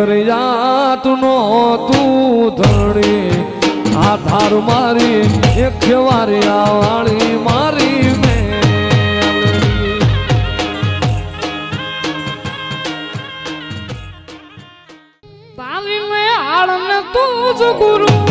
ખરિયાત નો તું ધણી આધાર મારી એક વારી વાળી મારી મેલડી તારી મેં આળને તું જ ગુરુ